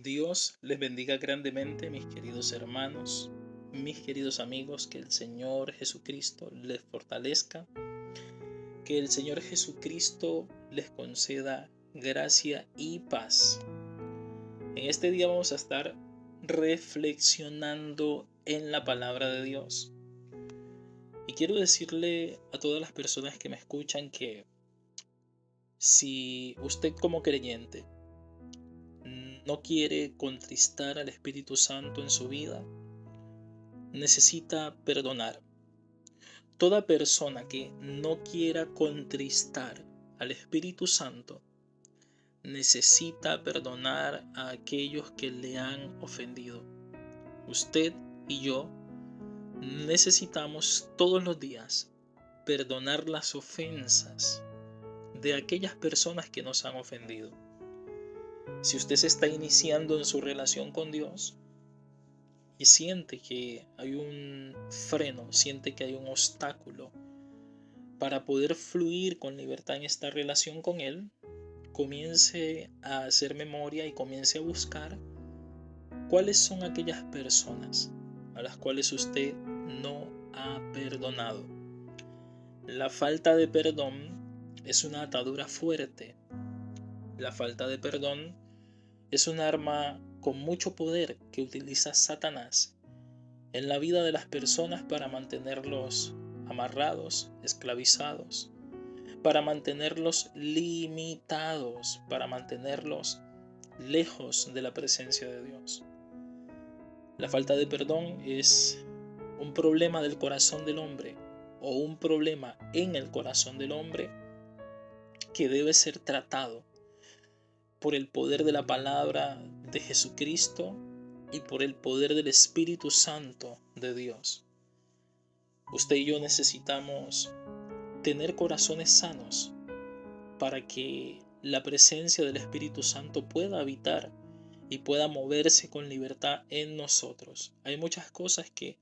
Dios les bendiga grandemente, mis queridos hermanos, mis queridos amigos, que el Señor Jesucristo les fortalezca, que el Señor Jesucristo les conceda gracia y paz. En este día vamos a estar reflexionando en la palabra de Dios. Y quiero decirle a todas las personas que me escuchan que si usted como creyente no quiere contristar al Espíritu Santo en su vida, necesita perdonar. Toda persona que no quiera contristar al Espíritu Santo necesita perdonar a aquellos que le han ofendido. Usted y yo necesitamos todos los días perdonar las ofensas de aquellas personas que nos han ofendido. Si usted se está iniciando en su relación con Dios y siente que hay un freno, siente que hay un obstáculo para poder fluir con libertad en esta relación con Él, comience a hacer memoria y comience a buscar cuáles son aquellas personas a las cuales usted no ha perdonado. La falta de perdón es una atadura fuerte. La falta de perdón es un arma con mucho poder que utiliza Satanás en la vida de las personas para mantenerlos amarrados, esclavizados, para mantenerlos limitados, para mantenerlos lejos de la presencia de Dios. La falta de perdón es un problema del corazón del hombre o un problema en el corazón del hombre que debe ser tratado por el poder de la palabra de Jesucristo y por el poder del Espíritu Santo de Dios. Usted y yo necesitamos tener corazones sanos para que la presencia del Espíritu Santo pueda habitar y pueda moverse con libertad en nosotros. Hay muchas cosas que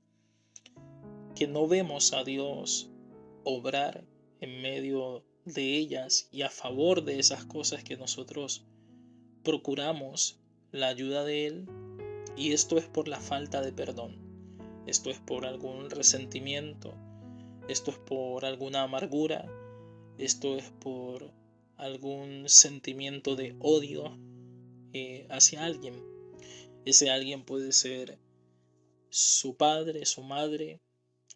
no vemos a Dios obrar en medio de ellas y a favor de esas cosas que nosotros procuramos la ayuda de Él, y esto es por la falta de perdón. Esto es por algún resentimiento, esto es por alguna amargura, esto es por algún sentimiento de odio hacia alguien. Ese alguien puede ser su padre, su madre,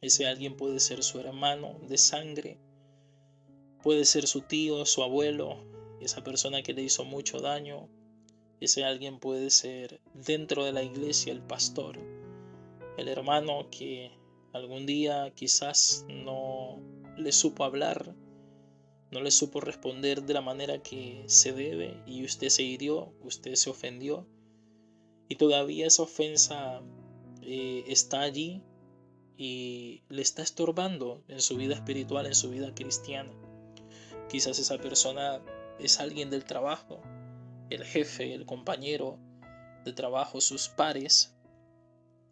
ese alguien puede ser su hermano de sangre, puede ser su tío, su abuelo, esa persona que le hizo mucho daño. Ese alguien puede ser dentro de la iglesia el pastor, el hermano que algún día quizás no le supo hablar, no le supo responder de la manera que se debe y usted se hirió, usted se ofendió y todavía esa ofensa está allí y le está estorbando en su vida espiritual, en su vida cristiana. Quizás esa persona es alguien del trabajo, el jefe, el compañero de trabajo, sus pares.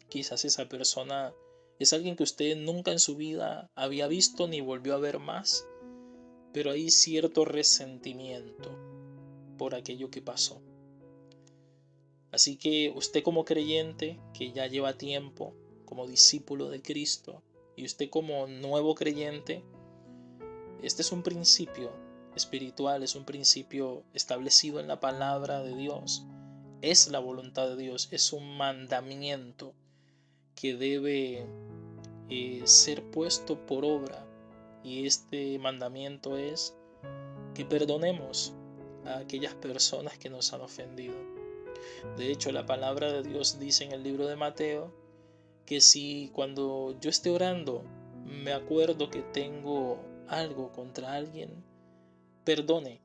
Quizás esa persona es alguien que usted nunca en su vida había visto ni volvió a ver más, pero hay cierto resentimiento por aquello que pasó. Así que usted como creyente que ya lleva tiempo, como discípulo de Cristo, y usted como nuevo creyente, este es un principio espiritual, es un principio establecido en la palabra de Dios, es la voluntad de Dios, es un mandamiento que debe ser puesto por obra, y este mandamiento es que perdonemos a aquellas personas que nos han ofendido. De hecho, la palabra de Dios dice en el libro de Mateo que si cuando yo esté orando me acuerdo que tengo algo contra alguien, perdone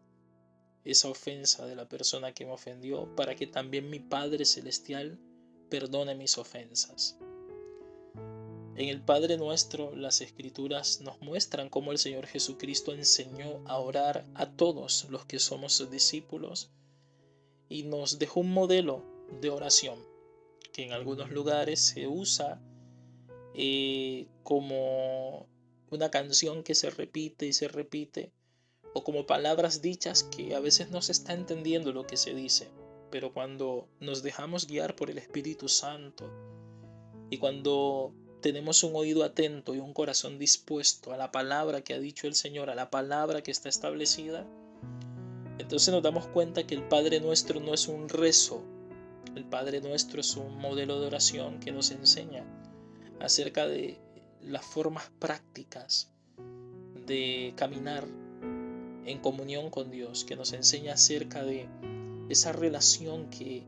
esa ofensa de la persona que me ofendió, para que también mi Padre Celestial perdone mis ofensas. En el Padre Nuestro, las Escrituras nos muestran cómo el Señor Jesucristo enseñó a orar a todos los que somos sus discípulos y nos dejó un modelo de oración que en algunos lugares se usa como una canción que se repite y se repite, o como palabras dichas que a veces no se está entendiendo lo que se dice. pero cuando nos dejamos guiar por el Espíritu Santo y cuando tenemos un oído atento y un corazón dispuesto a la palabra que ha dicho el Señor, a la palabra que está establecida, entonces nos damos cuenta que el Padre Nuestro no es un rezo, el Padre Nuestro es un modelo de oración que nos enseña acerca de las formas prácticas de caminar en comunión con Dios, que nos enseña acerca de esa relación que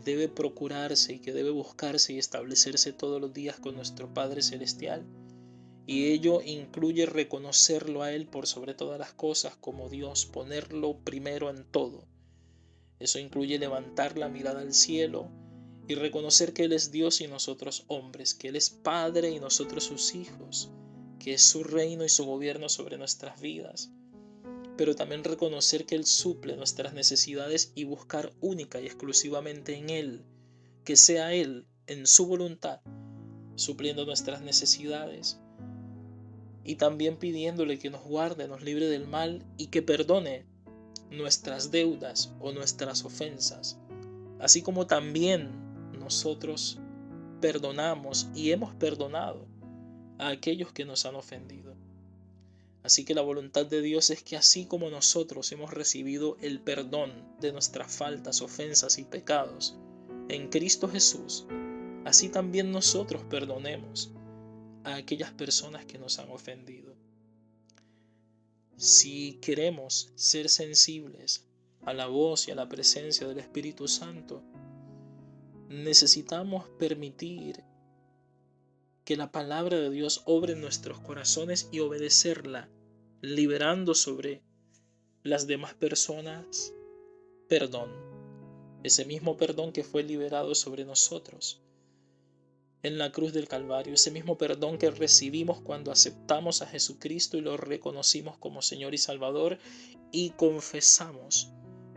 debe procurarse y que debe buscarse y establecerse todos los días con nuestro Padre Celestial. Y ello incluye reconocerlo a Él por sobre todas las cosas como Dios, ponerlo primero en todo. Eso incluye levantar la mirada al cielo y reconocer que Él es Dios y nosotros hombres, que Él es Padre y nosotros sus hijos, que es su reino y su gobierno sobre nuestras vidas. Pero también reconocer que Él suple nuestras necesidades y buscar única y exclusivamente en Él, que sea Él en su voluntad, supliendo nuestras necesidades y también pidiéndole que nos guarde, nos libre del mal y que perdone nuestras deudas o nuestras ofensas, así como también nosotros perdonamos y hemos perdonado a aquellos que nos han ofendido. Así que la voluntad de Dios es que así como nosotros hemos recibido el perdón de nuestras faltas, ofensas y pecados en Cristo Jesús, así también nosotros perdonemos a aquellas personas que nos han ofendido. Si queremos ser sensibles a la voz y a la presencia del Espíritu Santo, necesitamos permitir que la palabra de Dios obre en nuestros corazones y obedecerla, liberando sobre las demás personas perdón, ese mismo perdón que fue liberado sobre nosotros en la cruz del Calvario, ese mismo perdón que recibimos cuando aceptamos a Jesucristo y lo reconocimos como Señor y Salvador y confesamos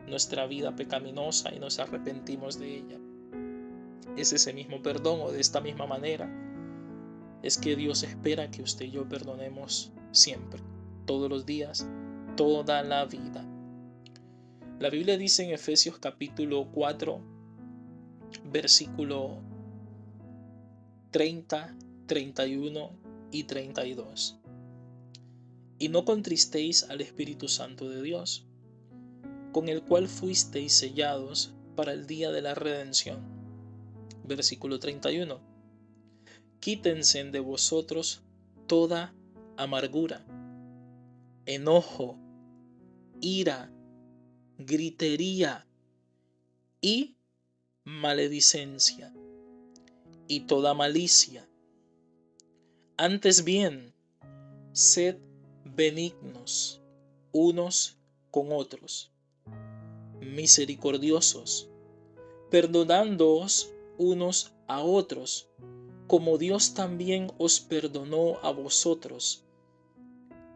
nuestra vida pecaminosa y nos arrepentimos de ella. Es ese mismo perdón, o de esta misma manera es que Dios espera que usted y yo perdonemos siempre, todos los días, toda la vida. La Biblia dice en Efesios capítulo 4, versículo 30, 31 y 32. Y no contristéis al Espíritu Santo de Dios, con el cual fuisteis sellados para el día de la redención. Versículo 31. Quítense de vosotros toda amargura, enojo, ira, gritería y maledicencia y toda malicia. Antes bien, sed benignos unos con otros, misericordiosos, perdonándoos unos a otros, como Dios también os perdonó a vosotros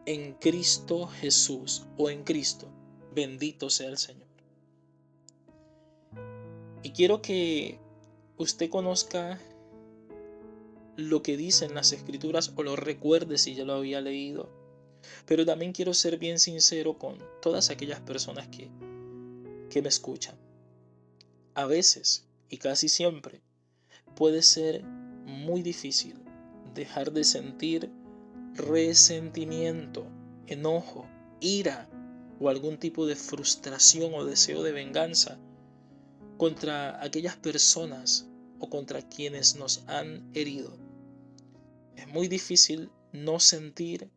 en Cristo Jesús, o en Cristo. Bendito sea el Señor. Y quiero que usted conozca lo que dicen las Escrituras o lo recuerde si ya lo había leído. Pero también quiero ser bien sincero con todas aquellas personas que me escuchan. A veces, y casi siempre, puede ser muy difícil dejar de sentir resentimiento, enojo, ira o algún tipo de frustración o deseo de venganza contra aquellas personas o contra quienes nos han herido. Es muy difícil no sentir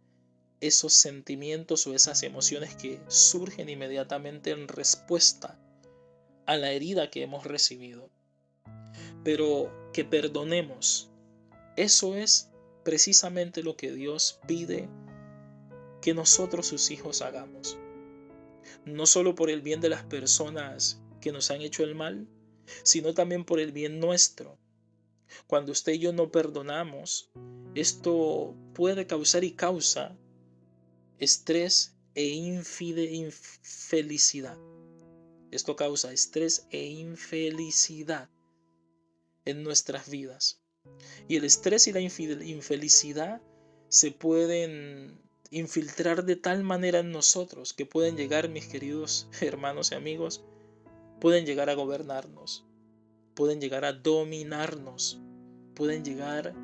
esos sentimientos o esas emociones que surgen inmediatamente en respuesta a la herida que hemos recibido. Pero que perdonemos, eso es precisamente lo que Dios pide que nosotros sus hijos hagamos. No solo por el bien de las personas que nos han hecho el mal, sino también por el bien nuestro. Cuando usted y yo no perdonamos, esto puede causar y causa estrés e infelicidad. Esto causa estrés e infelicidad en nuestras vidas. Y el estrés y la infelicidad se pueden infiltrar de tal manera en nosotros que pueden llegar, mis queridos hermanos y amigos, pueden llegar a gobernarnos, pueden llegar a dominarnos, pueden llegar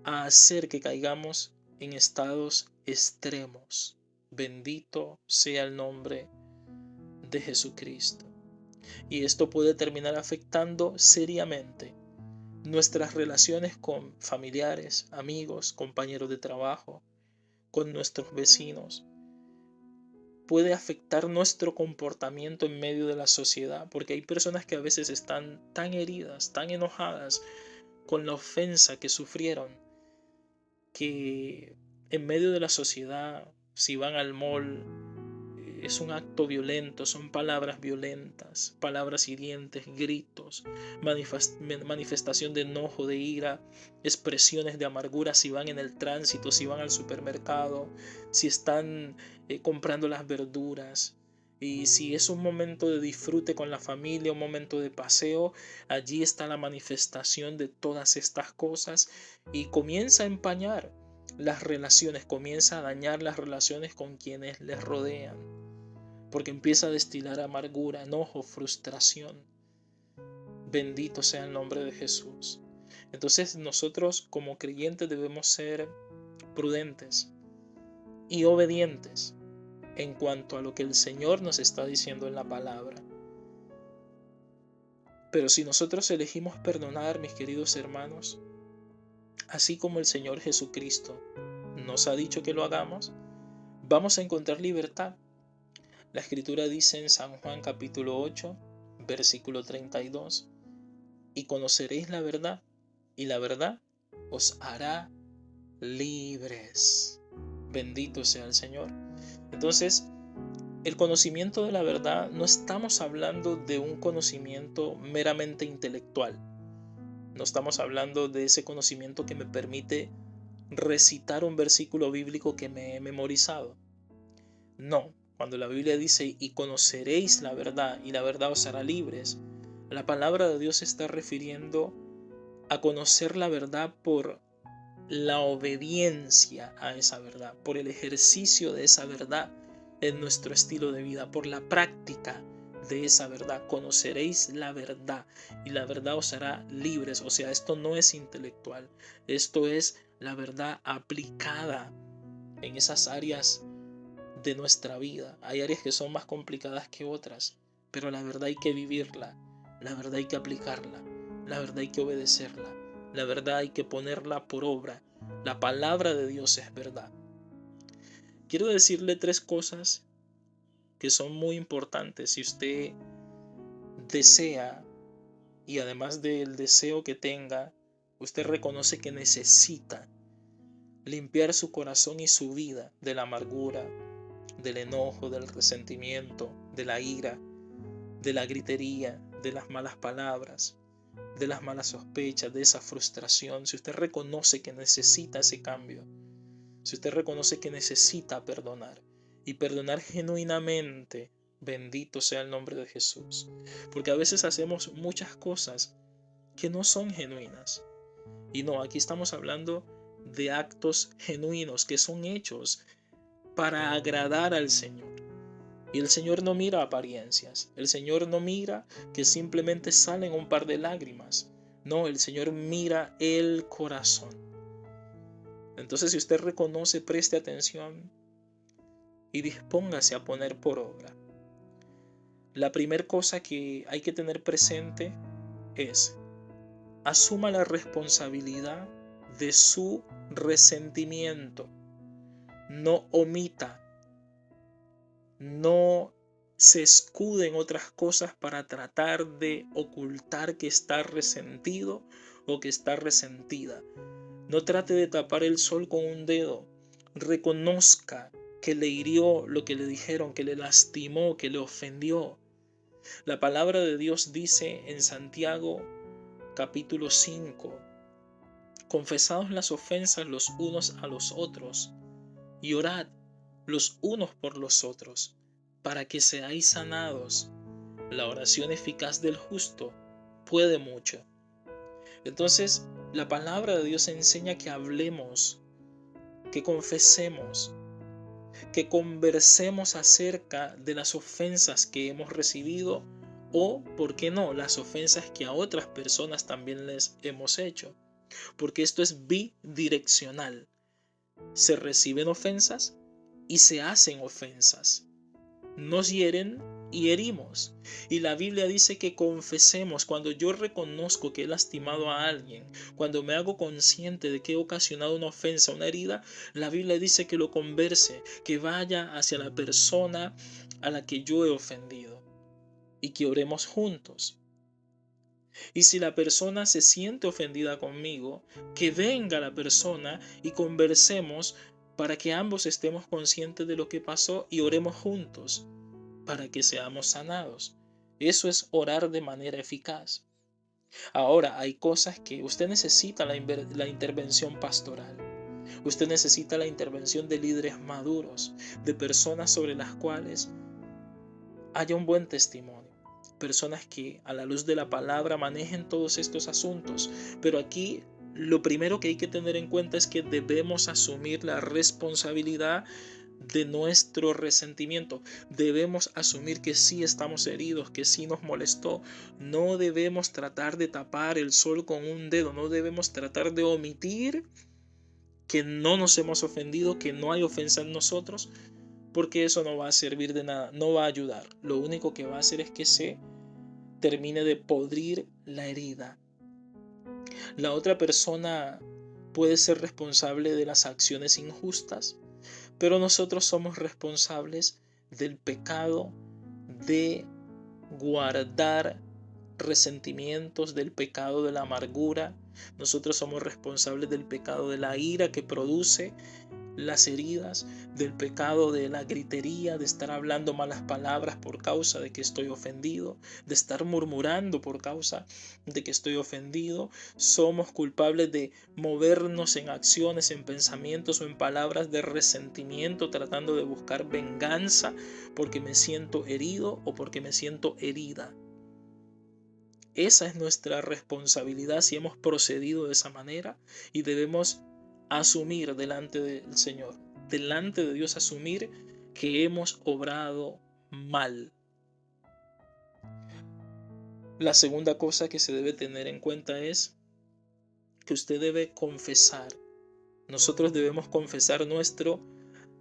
a hacer que caigamos en estados extremos. Bendito sea el nombre de Jesucristo. Y esto puede terminar afectando seriamente nuestras relaciones con familiares, amigos, compañeros de trabajo, con nuestros vecinos. Puede afectar nuestro comportamiento en medio de la sociedad, porque hay personas que a veces están tan heridas, tan enojadas con la ofensa que sufrieron, que en medio de la sociedad, si van al mall, es un acto violento, son palabras violentas, palabras hirientes, gritos, manifestación de enojo, de ira, expresiones de amargura si van en el tránsito, si van al supermercado, si están comprando las verduras. Y si es un momento de disfrute con la familia, un momento de paseo, allí está la manifestación de todas estas cosas y comienza a empañar las relaciones, comienza a dañar las relaciones con quienes les rodean, porque empieza a destilar amargura, enojo, frustración. Bendito sea el nombre de Jesús. Entonces nosotros como creyentes debemos ser prudentes y obedientes en cuanto a lo que el Señor nos está diciendo en la palabra. Pero si nosotros elegimos perdonar, mis queridos hermanos, así como el Señor Jesucristo nos ha dicho que lo hagamos, vamos a encontrar libertad. La Escritura dice en San Juan capítulo 8, versículo 32, y conoceréis la verdad, y la verdad os hará libres. Bendito sea el Señor. Entonces, el conocimiento de la verdad, no estamos hablando de un conocimiento meramente intelectual. No estamos hablando de ese conocimiento que me permite recitar un versículo bíblico que me he memorizado. No, cuando la Biblia dice y conoceréis la verdad y la verdad os hará libres, la palabra de Dios se está refiriendo a conocer la verdad por la obediencia a esa verdad, por el ejercicio de esa verdad en nuestro estilo de vida, por la práctica de esa verdad. Conoceréis la verdad y la verdad os hará libres. O sea, esto no es intelectual, esto es la verdad aplicada en esas áreas de nuestra vida. Hay áreas que son más complicadas que otras, pero la verdad hay que vivirla, la verdad hay que aplicarla, la verdad hay que obedecerla, la verdad hay que ponerla por obra. La palabra de Dios es verdad. Quiero decirle 3 cosas que son muy importantes si usted desea, y además del deseo que tenga, usted reconoce que necesita limpiar su corazón y su vida de la amargura, del enojo, del resentimiento, de la ira, de la gritería, de las malas palabras, de las malas sospechas, de esa frustración. Si usted reconoce que necesita ese cambio, si usted reconoce que necesita perdonar y perdonar genuinamente, bendito sea el nombre de Jesús. Porque a veces hacemos muchas cosas que no son genuinas. Y no, aquí estamos hablando de actos genuinos que son hechos para agradar al Señor. Y el Señor no mira apariencias. El Señor no mira que simplemente salen un par de lágrimas. No, el Señor mira el corazón. Entonces, si usted reconoce, preste atención y dispóngase a poner por obra. La primera cosa que hay que tener presente es: asuma la responsabilidad de su resentimiento. No omita, no se escude en otras cosas para tratar de ocultar que está resentido o que está resentida. No trate de tapar el sol con un dedo. Reconozca que le hirió lo que le dijeron, que le lastimó, que le ofendió. La palabra de Dios dice en Santiago capítulo 5: confesaos las ofensas los unos a los otros y orad los unos por los otros, para que seáis sanados. La oración eficaz del justo puede mucho. Entonces, la palabra de Dios enseña que hablemos, que confesemos, que conversemos acerca de las ofensas que hemos recibido o, ¿por qué no?, las ofensas que a otras personas también les hemos hecho. Porque esto es bidireccional. Se reciben ofensas y se hacen ofensas. Nos hieren y herimos. Y la Biblia dice que confesemos. Cuando yo reconozco que he lastimado a alguien, cuando me hago consciente de que he ocasionado una ofensa, una herida, la Biblia dice que lo converse, que vaya hacia la persona a la que yo he ofendido y que oremos juntos. Y si la persona se siente ofendida conmigo, que venga la persona y conversemos para que ambos estemos conscientes de lo que pasó y oremos juntos para que seamos sanados. Eso es orar de manera eficaz. Ahora, hay cosas que usted necesita la intervención pastoral. Usted necesita la intervención de líderes maduros, de personas sobre las cuales haya un buen testimonio. Personas que a la luz de la palabra manejen todos estos asuntos. Pero aquí lo primero que hay que tener en cuenta es que debemos asumir la responsabilidad de nuestro resentimiento. Debemos asumir que sí estamos heridos, que sí nos molestó. No debemos tratar de tapar el sol con un dedo. No debemos tratar de omitir que no nos hemos ofendido, que no hay ofensa en nosotros, porque eso no va a servir de nada, no va a ayudar. Lo único que va a hacer es que se termine de podrir la herida. La otra persona puede ser responsable de las acciones injustas, pero nosotros somos responsables del pecado de guardar resentimientos, del pecado de la amargura. Nosotros somos responsables del pecado de la ira que produce las heridas, del pecado de la gritería, de estar hablando malas palabras por causa de que estoy ofendido, de estar murmurando por causa de que estoy ofendido. Somos culpables de movernos en acciones, en pensamientos o en palabras de resentimiento, tratando de buscar venganza porque me siento herido o porque me siento herida. Esa es nuestra responsabilidad si hemos procedido de esa manera, y debemos asumir delante del Señor, delante de Dios, asumir que hemos obrado mal. La segunda cosa que se debe tener en cuenta es que usted debe confesar. Nosotros debemos confesar nuestro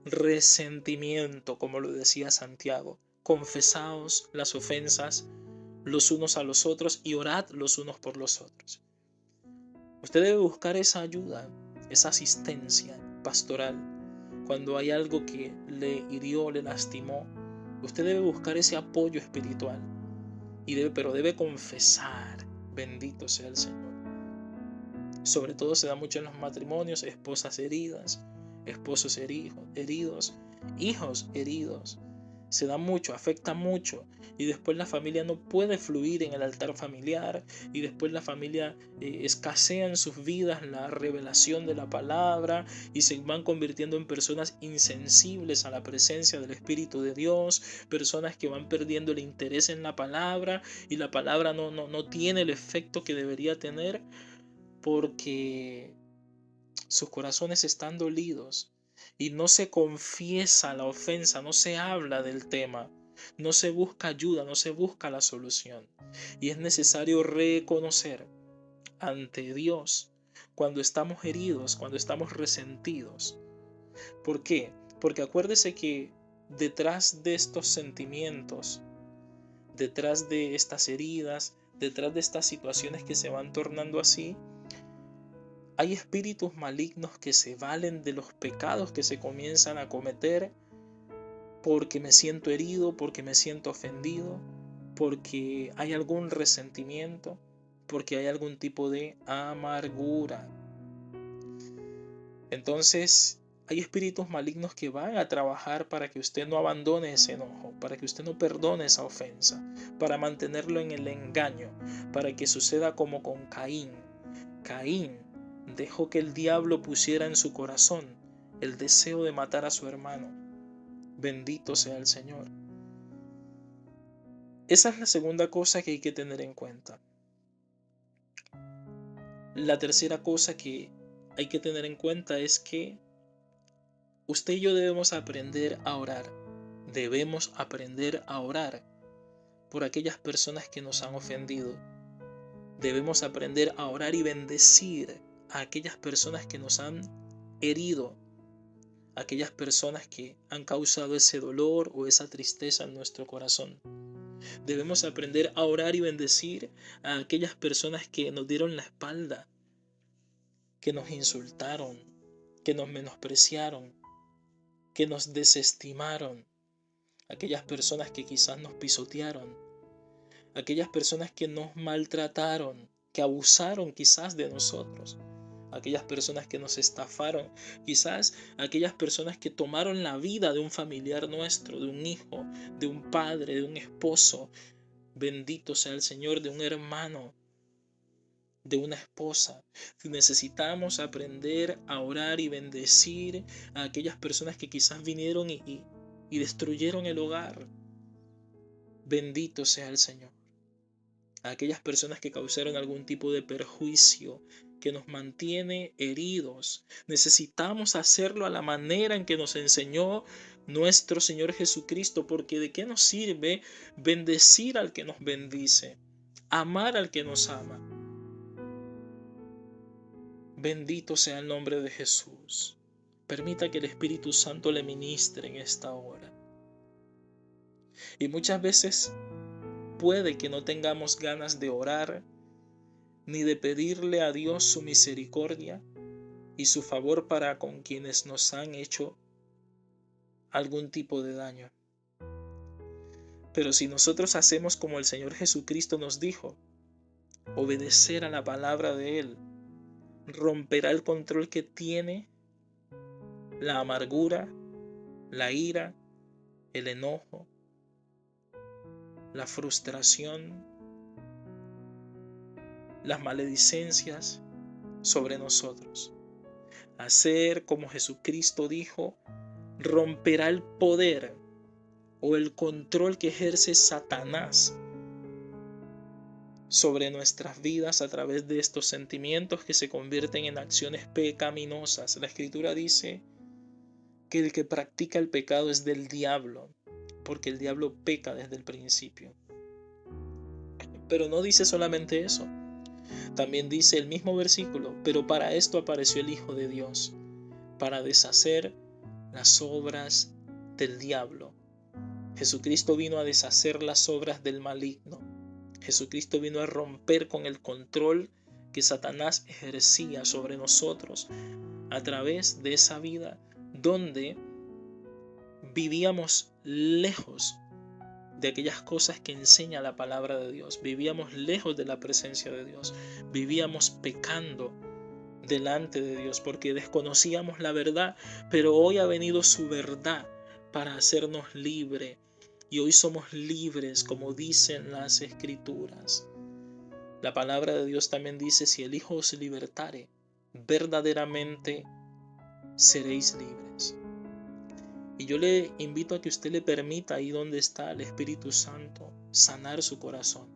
resentimiento, como lo decía Santiago. Confesaos las ofensas los unos a los otros y orad los unos por los otros. Usted debe buscar esa ayuda, esa asistencia pastoral. Cuando hay algo que le hirió, le lastimó, usted debe buscar ese apoyo espiritual. Pero debe confesar, bendito sea el Señor. Sobre todo se da mucho en los matrimonios, esposas heridas, esposos heridos, hijos heridos. Se da mucho, afecta mucho, y después la familia no puede fluir en el altar familiar, y después la familia escasea en sus vidas la revelación de la palabra, y se van convirtiendo en personas insensibles a la presencia del Espíritu de Dios, personas que van perdiendo el interés en la palabra, y la palabra no tiene el efecto que debería tener porque sus corazones están dolidos. Y no se confiesa la ofensa, no se habla del tema, no se busca ayuda, no se busca la solución. Y es necesario reconocer ante Dios cuando estamos heridos, cuando estamos resentidos. ¿Por qué? Porque acuérdese que detrás de estos sentimientos, detrás de estas heridas, detrás de estas situaciones que se van tornando así, hay espíritus malignos que se valen de los pecados que se comienzan a cometer porque me siento herido, porque me siento ofendido, porque hay algún resentimiento, porque hay algún tipo de amargura. Entonces, hay espíritus malignos que van a trabajar para que usted no abandone ese enojo, para que usted no perdone esa ofensa, para mantenerlo en el engaño, para que suceda como con Caín. Caín dejó que el diablo pusiera en su corazón el deseo de matar a su hermano. Bendito sea el Señor. Esa es la segunda cosa que hay que tener en cuenta. La tercera cosa que hay que tener en cuenta es que usted y yo debemos aprender a orar. Debemos aprender a orar por aquellas personas que nos han ofendido. Debemos aprender a orar y bendecir a aquellas personas que nos han herido, aquellas personas que han causado ese dolor o esa tristeza en nuestro corazón. Debemos aprender a orar y bendecir a aquellas personas que nos dieron la espalda, que nos insultaron, que nos menospreciaron, que nos desestimaron, aquellas personas que quizás nos pisotearon, aquellas personas que nos maltrataron, que abusaron quizás de nosotros, aquellas personas que nos estafaron, quizás aquellas personas que tomaron la vida de un familiar nuestro, de un hijo, de un padre, de un esposo, bendito sea el Señor, de un hermano, de una esposa. Necesitamos aprender a orar y bendecir a aquellas personas que quizás vinieron y destruyeron el hogar. Bendito sea el Señor. A aquellas personas que causaron algún tipo de perjuicio que nos mantiene heridos. Necesitamos hacerlo a la manera en que nos enseñó nuestro Señor Jesucristo, porque ¿de qué nos sirve bendecir al que nos bendice, amar al que nos ama? Bendito sea el nombre de Jesús. Permita que el Espíritu Santo le ministre en esta hora. Y muchas veces puede que no tengamos ganas de orar, ni de pedirle a Dios su misericordia y su favor para con quienes nos han hecho algún tipo de daño. Pero si nosotros hacemos como el Señor Jesucristo nos dijo, obedecer a la palabra de Él, romperá el control que tiene la amargura, la ira, el enojo, la frustración, las maledicencias sobre nosotros. Hacer como Jesucristo dijo, romperá el poder o el control que ejerce Satanás sobre nuestras vidas a través de estos sentimientos que se convierten en acciones pecaminosas. La Escritura dice que el que practica el pecado es del diablo, porque el diablo peca desde el principio. Pero no dice solamente eso. También dice el mismo versículo, pero para esto apareció el Hijo de Dios, para deshacer las obras del diablo. Jesucristo vino a deshacer las obras del maligno. Jesucristo vino a romper con el control que Satanás ejercía sobre nosotros a través de esa vida donde vivíamos lejos de aquellas cosas que enseña la palabra de Dios. Vivíamos lejos de la presencia de Dios. Vivíamos pecando delante de Dios porque desconocíamos la verdad, pero hoy ha venido su verdad para hacernos libres. Y hoy somos libres, como dicen las Escrituras. La palabra de Dios también dice, si el Hijo os libertare, verdaderamente seréis libres. Y yo le invito a que usted le permita ahí donde está el Espíritu Santo sanar su corazón.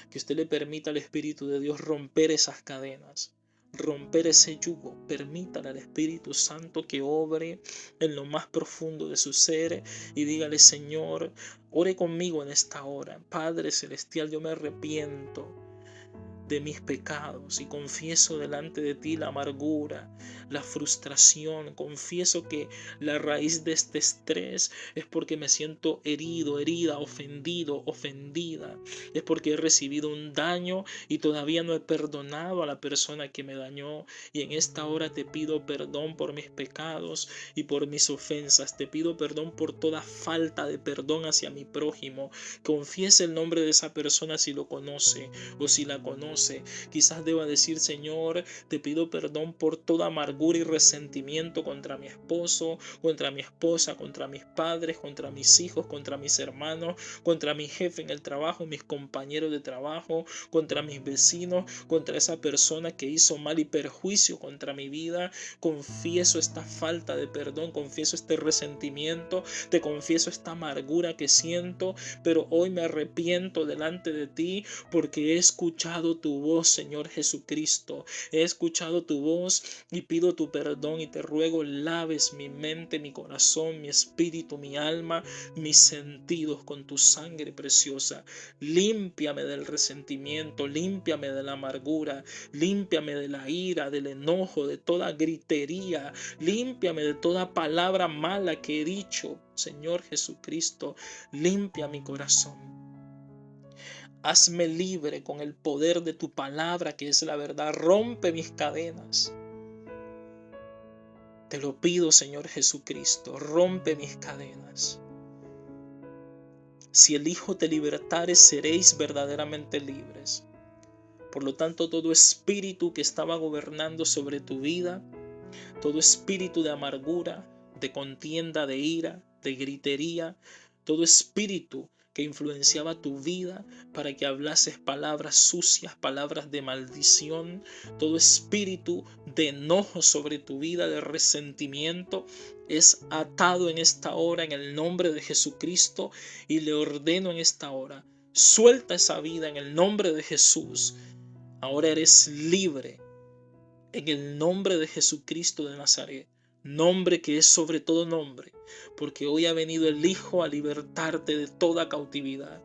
Que usted le permita al Espíritu de Dios romper esas cadenas, romper ese yugo. Permítale al Espíritu Santo que obre en lo más profundo de su ser y dígale, Señor, ore conmigo en esta hora. Padre Celestial, yo me arrepiento de mis pecados y confieso delante de ti la amargura, la frustración. Confieso que la raíz de este estrés es porque me siento herido, herida, ofendido, ofendida. Es porque he recibido un daño y todavía no he perdonado a la persona que me dañó. Y en esta hora te pido perdón por mis pecados y por mis ofensas. Te pido perdón por toda falta de perdón hacia mi prójimo. Confiese el nombre de esa persona si lo conoce o si la conoce. Quizás deba decir, Señor, te pido perdón por toda amargura y resentimiento contra mi esposo, contra mi esposa, contra mis padres, contra mis hijos, contra mis hermanos, contra mi jefe en el trabajo, mis compañeros de trabajo, contra mis vecinos, contra esa persona que hizo mal y perjuicio contra mi vida. Confieso esta falta de perdón, confieso este resentimiento, te confieso esta amargura que siento, pero hoy me arrepiento delante de ti porque he escuchado tu tu voz, Señor Jesucristo. He escuchado tu voz y pido tu perdón y te ruego laves mi mente, mi corazón, mi espíritu, mi alma, mis sentidos con tu sangre preciosa. Límpiame del resentimiento, límpiame de la amargura, límpiame de la ira, del enojo, de toda gritería, límpiame de toda palabra mala que he dicho, Señor Jesucristo, limpia mi corazón. Hazme libre con el poder de tu palabra, que es la verdad. Rompe mis cadenas. Te lo pido, Señor Jesucristo, rompe mis cadenas. Si el Hijo te libertare, seréis verdaderamente libres. Por lo tanto, todo espíritu que estaba gobernando sobre tu vida, todo espíritu de amargura, de contienda, de ira, de gritería, todo espíritu que influenciaba tu vida para que hablases palabras sucias, palabras de maldición, todo espíritu de enojo sobre tu vida, de resentimiento, es atado en esta hora en el nombre de Jesucristo, y le ordeno en esta hora: suelta esa vida en el nombre de Jesús. Ahora eres libre en el nombre de Jesucristo de Nazaret, nombre que es sobre todo nombre, porque hoy ha venido el Hijo a libertarte de toda cautividad.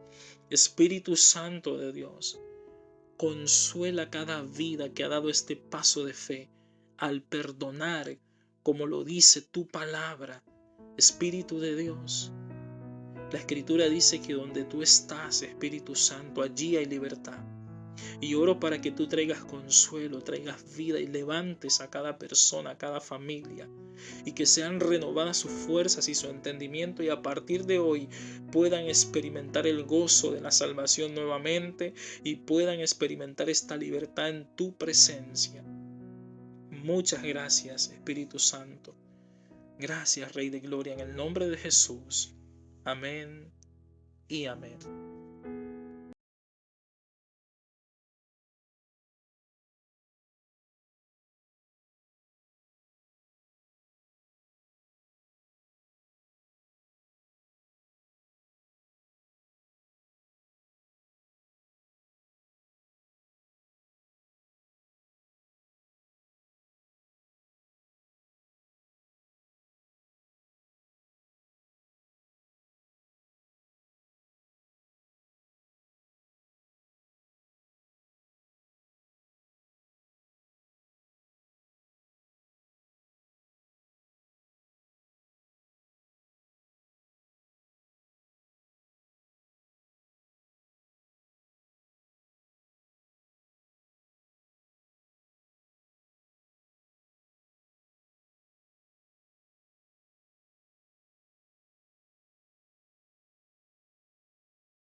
Espíritu Santo de Dios, consuela cada vida que ha dado este paso de fe al perdonar, como lo dice tu palabra. Espíritu de Dios, la Escritura dice que donde tú estás, Espíritu Santo, allí hay libertad. Y oro para que tú traigas consuelo, traigas vida y levantes a cada persona, a cada familia, y que sean renovadas sus fuerzas y su entendimiento, y a partir de hoy puedan experimentar el gozo de la salvación nuevamente y puedan experimentar esta libertad en tu presencia. Muchas gracias, Espíritu Santo. Gracias, Rey de Gloria, en el nombre de Jesús. Amén y amén.